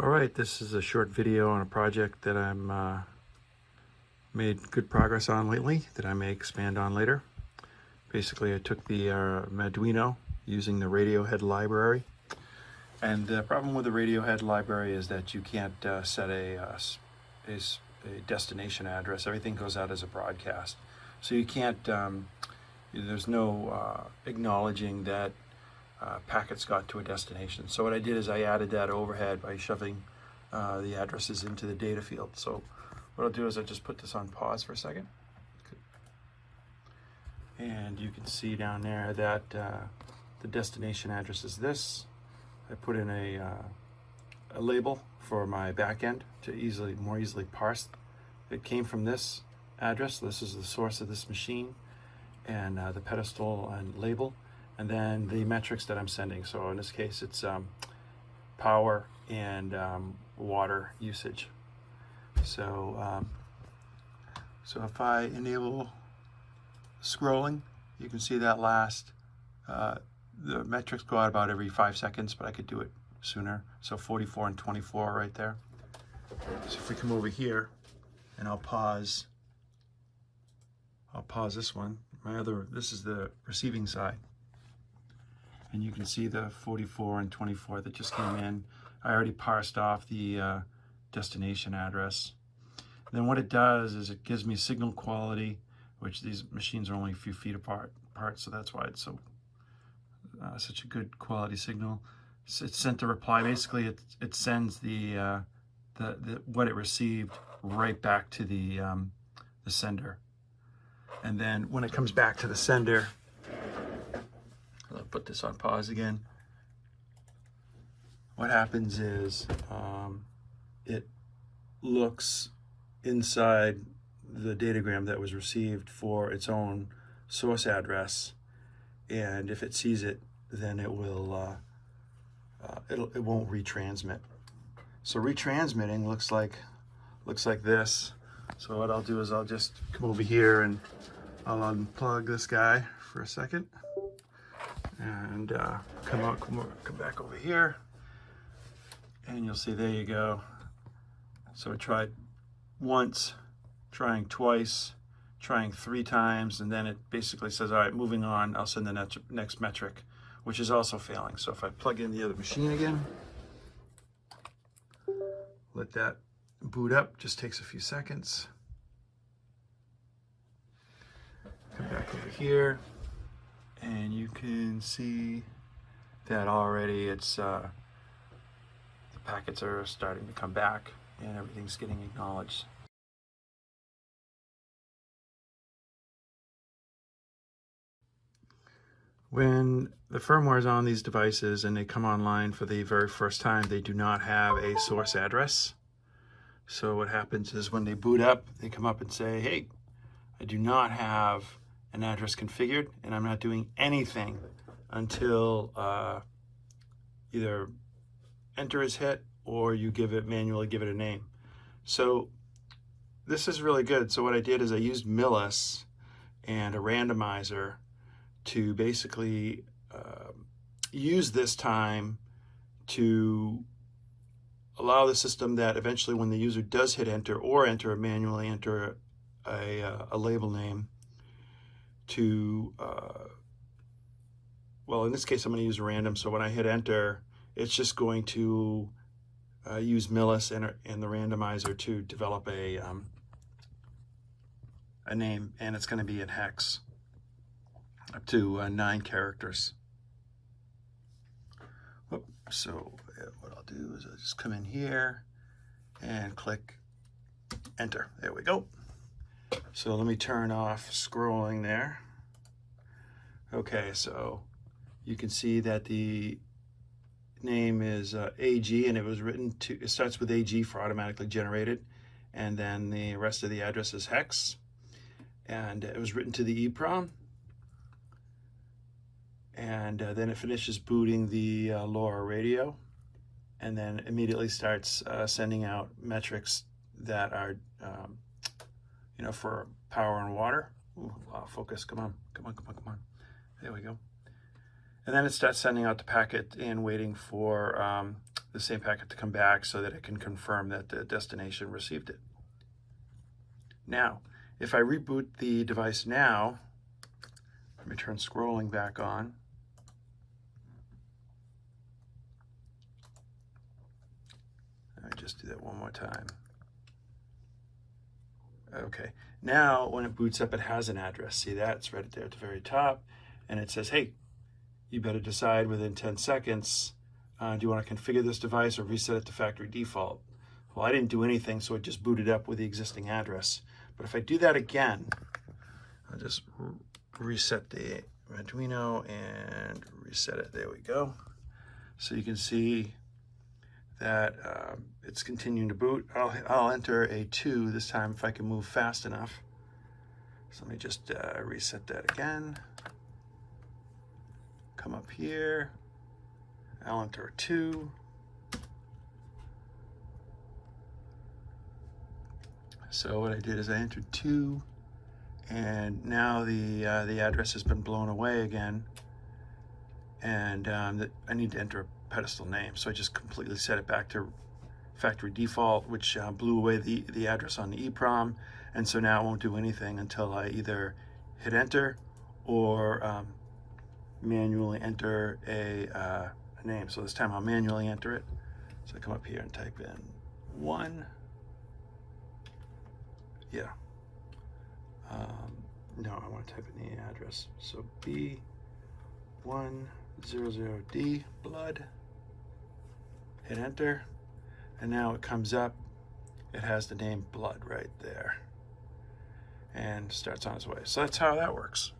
All right, this is a short video on a project that I'm made good progress on lately that I may expand on later. Basically, I took the Maduino using the Radiohead library. And the problem with the Radiohead library is that you can't set a destination address. Everything goes out as a broadcast. So you can't, there's no acknowledging that packets got to a destination. So what I did is I added that overhead by shoving the addresses into the data field. So what I'll do is I just put this on pause for a second. And you can see down there that the destination address is this. I put in a label for my backend to more easily parse. It came from this address. This is the source of this machine, and the pedestal and label, and then the metrics that I'm sending. So in this case, it's power and water usage. So so if I enable scrolling, you can see that last the metrics go out about every 5 seconds, but I could do it sooner. So 44 and 24 right there. So if we come over here and I'll pause this one. This is the receiving side. And you can see the 44 and 24 that just came in. I already parsed off the destination address. And then what it does is it gives me signal quality, which these machines are only a few feet apart, so that's why it's so such a good quality signal. So it's sent a reply. Basically, it sends the what it received right back to the sender. And then when it comes back to the sender, I'll put this on pause again. What happens is it looks inside the datagram that was received for its own source address, and if it sees it, then it will it won't retransmit. So retransmitting looks like this. So what I'll do is I'll just come over here and I'll unplug this guy for a second and come back over here, and you'll see, there you go. So I tried once, trying twice, trying 3 times, and then it basically says, all right, moving on, I'll send the next metric, which is also failing. So if I plug in the other machine again, let that boot up, just takes a few seconds. Come back over here, and you can see that already it's the packets are starting to come back and everything's getting acknowledged. When the firmware is on these devices and they come online for the very first time, they do not have a source address. So what happens is when they boot up, they come up and say, hey, I do not have an address configured, and I'm not doing anything until either enter is hit or you manually give it a name. So this is really good. So what I did is I used millis and a randomizer to basically use this time to allow the system that eventually when the user does hit enter or manually enter a label name to, well, in this case, I'm going to use random. So when I hit enter, it's just going to use millis and the randomizer to develop a name, and it's going to be in hex up to 9 characters. Whoop. So what I'll do is I'll just come in here and click enter. There we go. So let me turn off scrolling there. Okay, so you can see that the name is AG, and it starts with AG for automatically generated, and then the rest of the address is hex, and it was written to the EEPROM, and then it finishes booting the LoRa radio, and then immediately starts sending out metrics that are for power and water. Ooh, wow, focus, come on. There we go. And then it starts sending out the packet and waiting for the same packet to come back so that it can confirm that the destination received it. Now, if I reboot the device now, let me turn scrolling back on. Let me just do that one more time. Okay, now when it boots up, it has an address. See that? It's right there at the very top. And it says, hey, you better decide within 10 seconds, do you want to configure this device or reset it to factory default? Well, I didn't do anything, so it just booted up with the existing address. But if I do that again, I'll just reset the Maduino and reset it. There we go. So you can see that it's continuing to boot. I'll enter a 2 this time if I can move fast enough. So let me just reset that again. Come up here. I'll enter a 2. So what I did is I entered 2, and now the address has been blown away again, and I need to enter a pedestal name. So I just completely set it back to factory default, which blew away the address on the EEPROM, and so now it won't do anything until I either hit enter or manually enter a name. So this time I'll manually enter it. So I come up here and type in 1. Yeah. No, I want to type in the address. So B100D, blood. Hit enter. And now it comes up. It has the name blood right there. And starts on its way. So that's how that works.